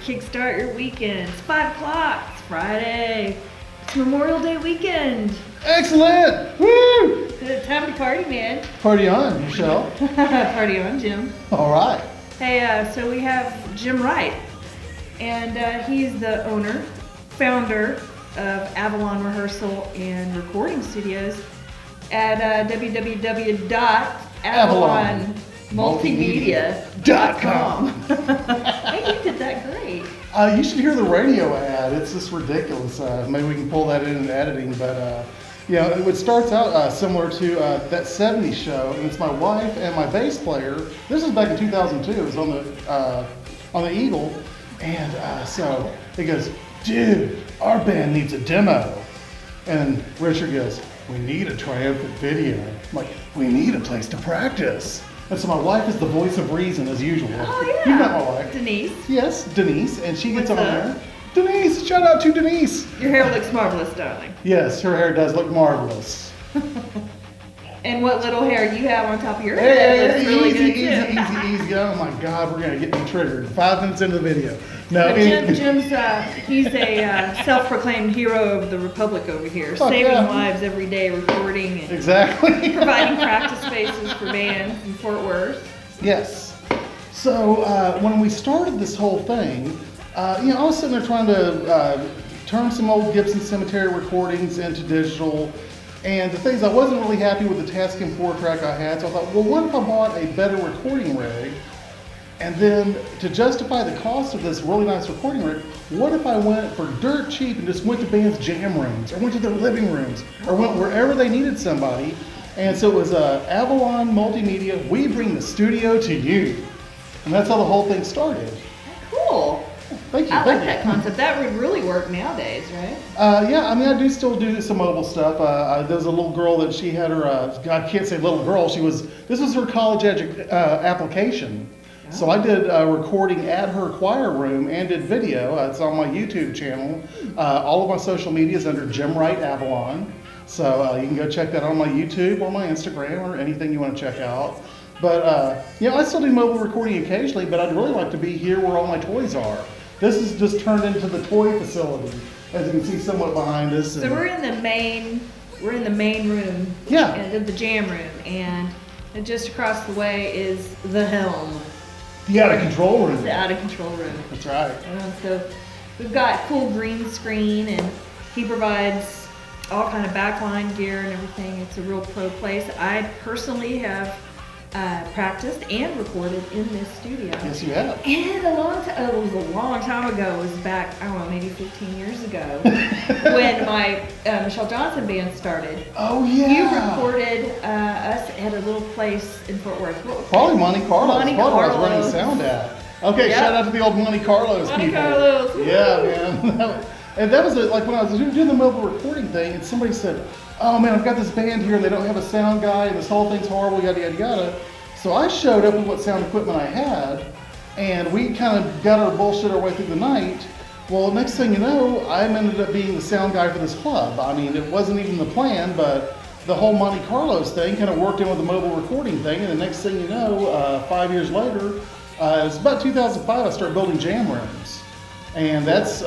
Kickstart your weekend. It's 5 o'clock. It's Friday. It's Memorial Day weekend. Excellent! Woo! Time to party, man. Party on, Michelle. Party on, Jim. All right. Hey, so we have Jim Wright, and he's the owner, founder of Avalon Rehearsal and Recording Studios at www.avalonmultimedia.com. Hey, you did that great. You should hear the radio ad. It's just ridiculous. Maybe we can pull that in editing, but it starts out similar to that 70s show, and it's my wife and my bass player. This is back in 2002. It was on the Eagle, and so he goes, "Dude, our band needs a demo," and Richard goes, "We need a triumphant video." I'm like, "We need a place to practice." And so my wife is the voice of reason as usual. Oh yeah. You met my wife. Denise. Yes, Denise, and she gets What's on up? there. Denise, shout out to Denise. Your hair looks marvelous, darling. Yes, her hair does look marvelous. And what little hair you have on top of your head looks really good too. Easy. Oh my God, we're gonna get me triggered. 5 minutes into the video. No, But Jim's he's a self-proclaimed hero of the Republic over here, saving lives every day, recording and exactly. providing practice spaces for bands in Fort Worth. Yes. So when we started this whole thing, I was sitting there trying to turn some old Gibson Cemetery recordings into digital. And the things, I wasn't really happy with the Tascam 4-track I had, so I thought, well, what if I bought a better recording rig? And then to justify the cost of this really nice recording rig, what if I went for dirt cheap and just went to bands' jam rooms, or went to their living rooms, or went wherever they needed somebody? And so it was Avalon Multimedia, we bring the studio to you. And that's how the whole thing started. Cool. Thank you. I like that concept. That would really work nowadays, right? I do still do some mobile stuff. There was a little girl that she had her, I can't say little girl, this was her college application. Oh. So I did recording at her choir room and did video. It's on my YouTube channel. All of my social media is under Jim Wright Avalon. So you can go check that on my YouTube or my Instagram or anything you want to check out. But, I still do mobile recording occasionally, but I'd really like to be here where all my toys are. This is just turned into the toy facility, as you can see somewhat behind us. So we're in the main room. Yeah. The jam room, and just across the way is the helm. The out of control room. The out of control room. That's right. So we've got cool green screen, and he provides all kind of backline gear and everything. It's a real pro place. I personally have practiced and recorded in this studio. Yes, you have. And it was a long time ago. It was back, I don't know, maybe 15 years ago, when my Michelle Johnson band started. Oh, yeah. You recorded us at a little place in Fort Worth. Probably Monte Carlo. Monte That's what I was running Carlo. sound at. Okay, Yep. Shout out to the old Monte Carlos Monte people. Carlos. Yeah, man. And that was like when I was doing the mobile recording thing, and somebody said, "Oh man, I've got this band here and they don't have a sound guy and this whole thing's horrible, yada yada yada." So I showed up with what sound equipment I had, and we kind of got our bullshit our way through the night. Well, next thing you know, I ended up being the sound guy for this club. I mean, it wasn't even the plan, but the whole Monte Carlos thing kind of worked in with the mobile recording thing, and the next thing you know, 5 years later, it was about 2005, I started building jam rooms. And that's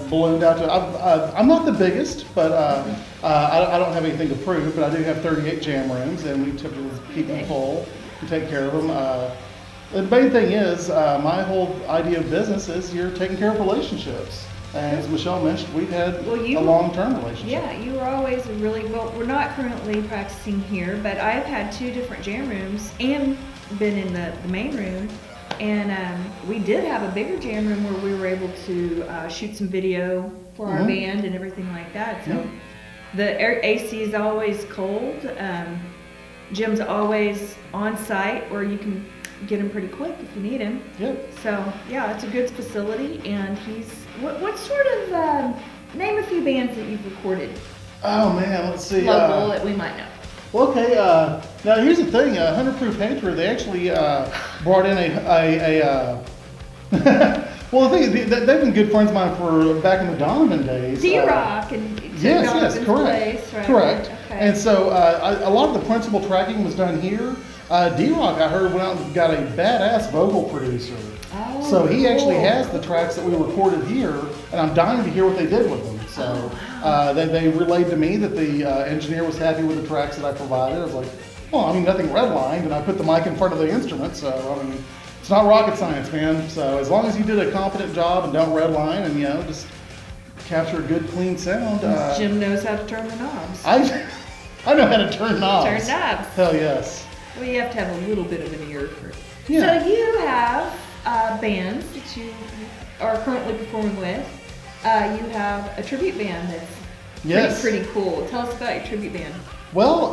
ballooned out to, I'm not the biggest, but I don't have anything to prove, but I do have 38 jam rooms, and we typically keep them full and take care of them. The main thing is, my whole idea of business is you're taking care of relationships. And as Michelle mentioned, we've had a long-term relationship. Yeah, you were always we're not currently practicing here, but I've had 2 different jam rooms and been in the main room. And we did have a bigger jam room where we were able to shoot some video for our band and everything like that. So the AC is always cold. Jim's always on site where you can get him pretty quick if you need him. Yep. So yeah, it's a good facility. And he's what sort of name a few bands that you've recorded? Oh man, let's see. Local that we might know. Well, okay, now here's the thing, 100 Proof Hatred, they actually brought in well, the thing is, they've been good friends of mine for back in the Donovan days. D-Rock and yes, correct. place, right? Correct. Okay. And so a lot of the principal tracking was done here, D-Rock, I heard, went out and got a badass vocal producer. Oh, So he actually cool. has the tracks that we recorded here, and I'm dying to hear what they did with them. So they relayed to me that the engineer was happy with the tracks that I provided. I was like, well, I mean, nothing redlined, and I put the mic in front of the instrument, so I mean, it's not rocket science, man. So as long as you did a competent job and don't redline and, you know, just capture a good, clean sound. Jim knows how to turn the knobs. I know how to turn knobs. Turn knobs. Hell yes. Well, you have to have a little bit of an ear for it. Yeah. So you have bands that you are currently performing with. You have a tribute band that's Yes. pretty cool. Tell us about your tribute band. Well,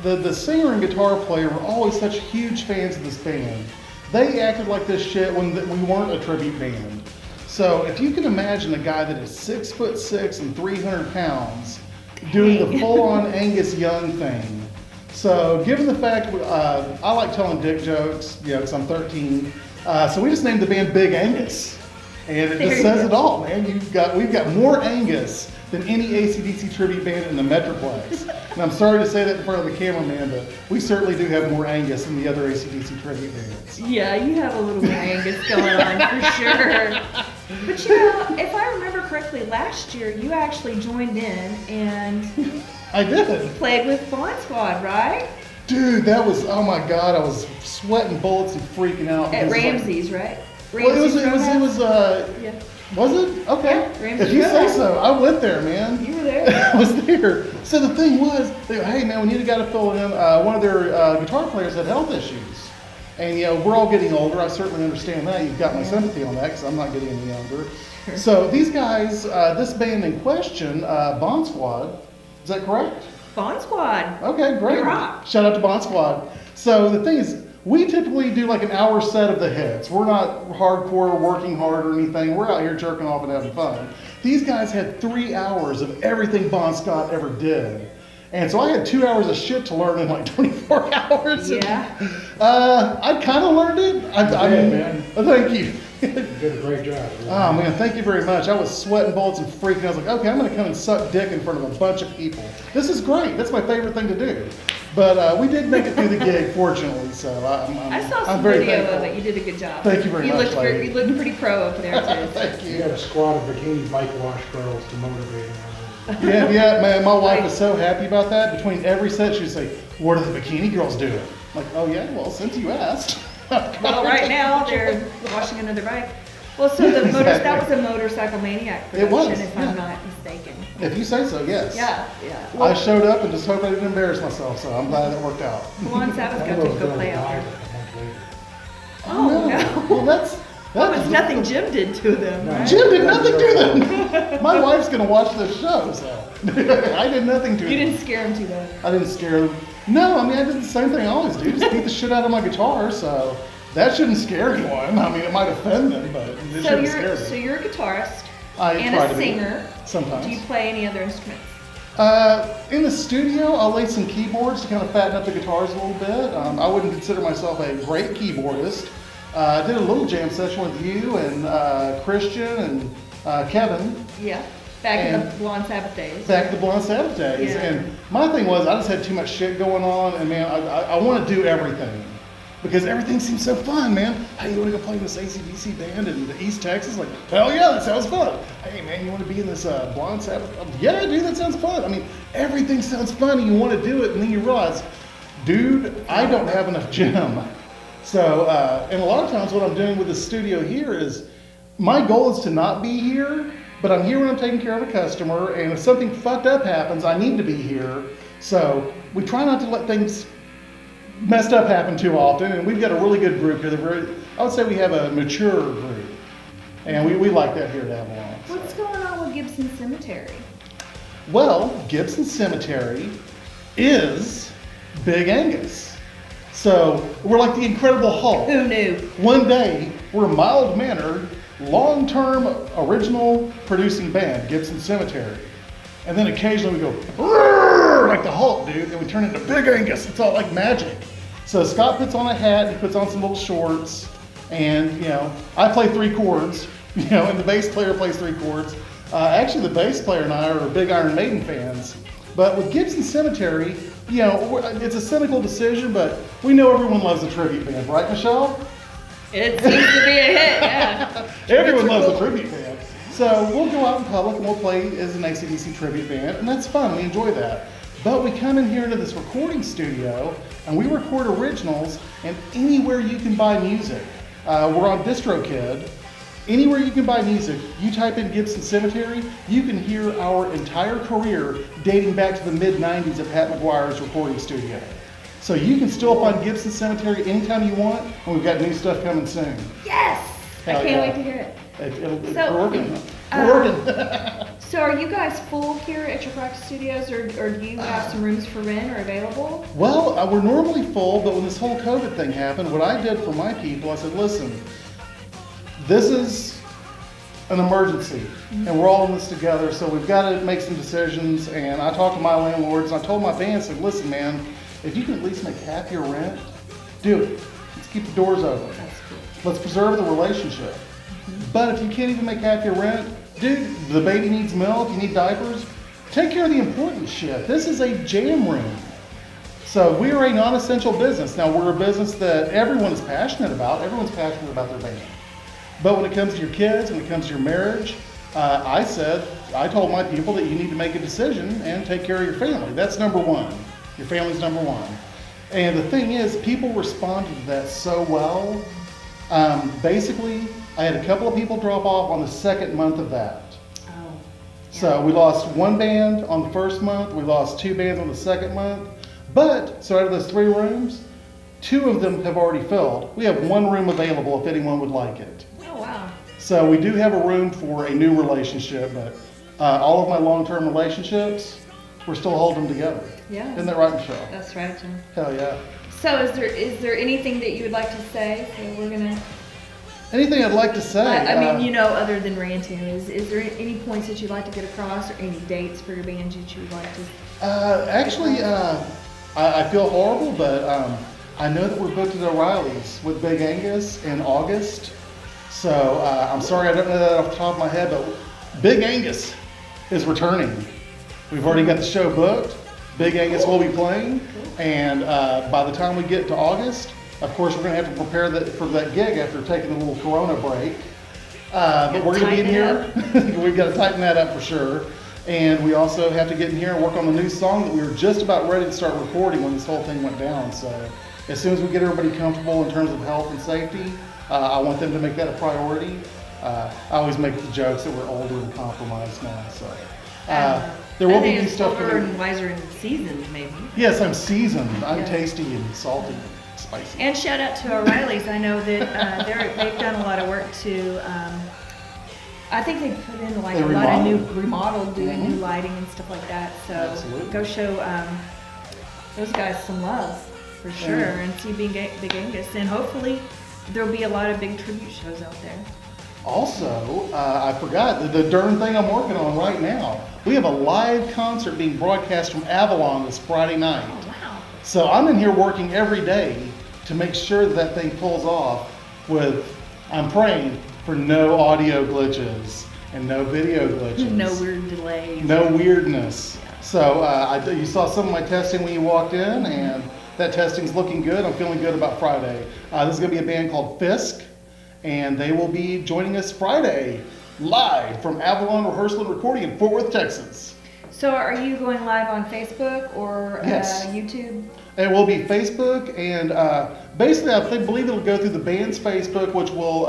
the singer and guitar player were always such huge fans of this band. They acted like this shit when we weren't a tribute band. So if you can imagine a guy that is 6'6" and 300 pounds doing the full-on Angus Young thing. So given the fact I like telling dick jokes, you know, because I'm 13, so we just named the band Big Angus, and it just says it all, man. We've got more Angus than any AC/DC tribute band in the Metroplex. And I'm sorry to say that in front of the cameraman, but we certainly do have more Angus than the other AC/DC tribute bands. Yeah, you have a little more Angus going on for sure. But you know, if I remember correctly, last year you actually joined in and I did. played with Bond Squad, right? Dude, that was, oh my God, I was sweating bullets and freaking out. At because, like, Ramsey's, right? well, it was, Roadhouse? yeah. Yeah. Was it? Okay. Yeah, Ramsey's If you say Roadhouse. so, I went there, man. You were there. I was there. So the thing was, they go, hey man, we need a guy to fill in. One of their guitar players had health issues. And you know, we're all getting older. I certainly understand that. You've got my sympathy on that because I'm not getting any younger. Sure. So these guys, this band in question, Bond Squad, is that correct? Bond Squad. Okay, great. You rock. Shout out to Bond Squad. So the thing is, we typically do like an hour set of the hits. We're not hardcore, working hard or anything. We're out here jerking off and having fun. These guys had 3 hours of everything Bon Scott ever did. And so I had 2 hours of shit to learn in like 24 hours. Yeah. I kind of learned it. I mean, man. Thank you. You did a great job. Oh man, thank you very much. I was sweating bullets and freaking. I was like, okay, I'm gonna come and suck dick in front of a bunch of people. This is great. That's my favorite thing to do. But we did make it through the gig, fortunately. So I saw I'm some very video thankful. of it. You did a good job. Thank you very much, lady. You looked pretty pro up there too. Thank You you. got a squad of bikini bike wash girls to motivate them. Yeah, man. My wife is so happy about that. Between every set, she'd say, "What are the bikini girls doing?" I'm like, oh yeah, well, since you asked. Well, right now they're washing another bike. Well, so that was a Motorcycle Maniac It was, production, if yeah. I'm not mistaken. If you say so, yes. Yeah. I showed up and just hoped I didn't embarrass myself, so I'm glad it worked out. Juan Sabbath got to go play out there. Oh, no. Well, that's That was nothing Jim did to them, right? Jim did nothing to them. My wife's gonna watch this show, so I did nothing to You them. didn't scare him too bad. I didn't scare them. No, I mean I did the same thing I always do. Just beat the shit out of my guitar, so that shouldn't scare anyone. I mean it might offend them, but it shouldn't scare them. So you're a guitarist I and try a to be, singer. sometimes. Do you play any other instruments? In the studio, I'll lay some keyboards to kind of fatten up the guitars a little bit. I wouldn't consider myself a great keyboardist. I did a little jam session with you and Christian and Kevin. Yeah. Back in And- the Blonde Sabbath days. Back to the Blonde Sabbath days. Yeah. And my thing was, I just had too much shit going on, and man, I want to do everything. Because everything seems so fun, man. Hey, you want to go play in this AC/DC band in East Texas? Like, hell yeah, that sounds fun. Hey, man, you want to be in this Blonde Sabbath? Yeah, dude, that sounds fun. I mean, everything sounds fun, and you want to do it, and then you realize, dude, I don't have enough gym. So, and a lot of times what I'm doing with the studio here is, my goal is to not be here, but I'm here when I'm taking care of a customer, and if something fucked up happens, I need to be here. So, we try not to let things messed up happen too often, and we've got a really good group here. I would say we have a mature group, and we like that here at Avalon. So. What's going on with Gibson Cemetery? Well, Gibson Cemetery is Big Angus. So we're like the Incredible Hulk. Who knew? One day, we're a mild-mannered, long-term, original producing band, Gibson Cemetery. And then occasionally we go, "Roar," like the Hulk, dude, and we turn into Big Angus. It's all like magic. So Scott puts on a hat, he puts on some little shorts, and, you know, I play 3 chords, you know, and the bass player plays 3 chords. Actually, the bass player and I are big Iron Maiden fans. But with Gibson Cemetery, you know, it's a cynical decision, but we know everyone loves a tribute band, right, Michelle? It seems to be a hit, yeah. Everyone loves a cool. tribute band. So we'll go out in public and we'll play as an AC/DC tribute band, and that's fun. We enjoy that. But we come in here into this recording studio, and we record originals, and anywhere you can buy music. We're on DistroKid. Anywhere you can buy music, you type in Gibson Cemetery, you can hear our entire career dating back to the mid-90s at Pat McGuire's recording studio. So you can still find Gibson Cemetery anytime you want, and we've got new stuff coming soon. Yes! Hell I can't yeah. wait to hear it. We're working. We're working. So are you guys full here at your practice studios, or do you have some rooms for rent or available? Well, we're normally full, but when this whole COVID thing happened, what I did for my people, I said, listen, this is an emergency, and we're all in this together, so we've got to make some decisions. And I talked to my landlords, and I told my band, I said, listen, man, if you can at least make half your rent, do it. Let's keep the doors open. That's cool. Let's preserve the relationship. But if you can't even make half your rent, dude, the baby needs milk, you need diapers, take care of the important shit. This is a jam room. So we are a non-essential business. Now, we're a business that everyone is passionate about. Everyone's passionate about their band. But when it comes to your kids, when it comes to your marriage, I told my people that you need to make a decision and take care of your family. That's number one. Your family's number one. And the thing is, people responded to that so well. Basically, I had a couple of people drop off on the second month of that. Oh. Yeah. So we lost one band on the first month, we lost two bands on the second month. But, so out of those 3 rooms, 2 of them have already filled. We have 1 room available if anyone would like it. Oh, wow. So we do have a room for a new relationship, but all of my long-term relationships, we're still holding them together. Yeah. Isn't that right, Michelle? That's right, Jim. Hell yeah. So is there anything that you would like to say? So we're gonna. Anything I'd like to say? I mean, you know, other than ranting, is there any points that you'd like to get across, or any dates for your band that you would like to? Actually, I feel horrible, but I know that we're booked at O'Reilly's with Big Angus in August. So I'm sorry I don't know that off the top of my head, but Big Angus is returning. We've already got the show booked. Big Angus will be playing, and by the time we get to August, of course, we're going to have to prepare for that gig after taking a little Corona break. But we're going to be in here. We've got to tighten that up for sure. And we also have to get in here and work on the new song that we were just about ready to start recording when this whole thing went down. So as soon as we get everybody comfortable in terms of health and safety, I want them to make that a priority. I always make the jokes that we're older and compromised now. So there will be new stuff older coming. and wiser and seasoned, maybe. Yes, I'm seasoned. I'm Yeah. tasty and salty, and spicy. And shout out to O'Reilly's. I know that they've done a lot of work to. I think they put in like They a lot of new remodeled. doing Mhm. new lighting and stuff like that. So Absolutely. go show those guys some love for sure, and see Big Angus, and hopefully there'll be a lot of big tribute shows out there. Also, I forgot the darn thing I'm working on right now. We have a live concert being broadcast from Avalon this Friday night. Oh wow! So I'm in here working every day to make sure that thing pulls off with, I'm praying for no audio glitches and no video glitches. No weird delays. No weirdness. So you saw some of my testing when you walked in, and that testing's looking good. I'm feeling good about Friday. This is going to be a band called Fisk, and they will be joining us Friday live from Avalon Rehearsal and Recording in Fort Worth, Texas. So are you going live on Facebook or Yes. YouTube? It will be Facebook, and basically I believe it'll go through the band's Facebook, which will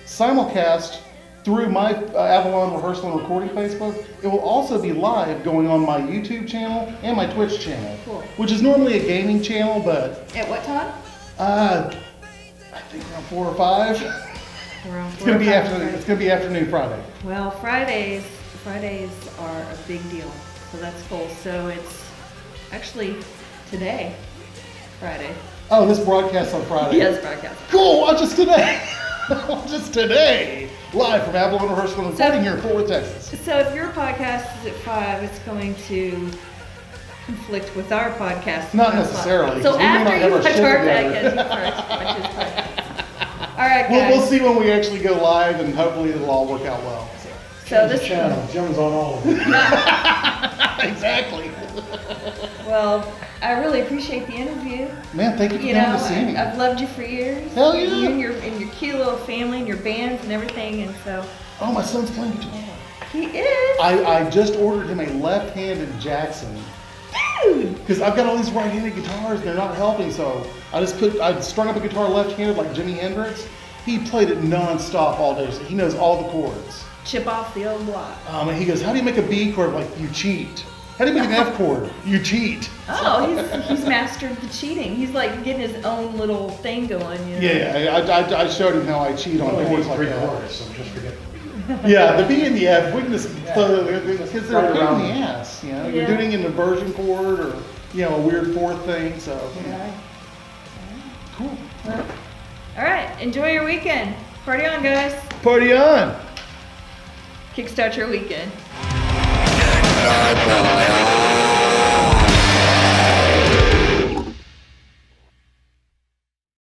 simulcast through my Avalon Rehearsal and Recording Facebook. It will also be live going on my YouTube channel and my Twitch channel, Cool. which is normally a gaming channel, but At what time? I think around 4 or 5. Around It's gonna be 4 or 5 afternoon. Friday. It's gonna be afternoon Friday. Well, Fridays are a big deal, so that's cool. So it's actually today, Friday. Oh, this broadcast on Friday. Yes, broadcast. Cool. Watch us today. Watch us today. Live from Avalon Rehearsal and Recording here in Fort Worth, Texas. So if your podcast is at 5, it's going to conflict with our podcast. Not necessarily, So 'cause we may not after have you our watch shit our together. podcast, watch his podcast. All right, guys. We'll see when we actually go live, and hopefully it'll all work out well. So Change the this channel. Jim's on all of them. Exactly. Well, I really appreciate the interview. Man, thank you for You coming know, to see me. I've loved you for years. Hell yeah. You and your cute little family and your bands and everything, and so Oh, my son's playing guitar. he is. I just ordered him a left-handed Jackson. Dude. Because I've got all these right-handed guitars and they're not helping, so I strung up a guitar left-handed like Jimi Hendrix. He played it non-stop all day, so he knows all the chords. Chip off the old block. And he goes, how do you make a B chord? I'm like, you cheat. How do you make an F chord? You cheat. Oh, he's mastered the cheating. He's like getting his own little thing going. You know? Yeah, I showed him how I cheat on Only chords needs like three that. chords, so just forget the B. Yeah, the B and the F, we can just throw because they're a pain in the Right around. ass. You know, you're Yeah. doing an inversion chord or a weird fourth thing. So Right. cool. Well, all right. Enjoy your weekend. Party on, guys. Party on. Kickstart your weekend. Kickstart my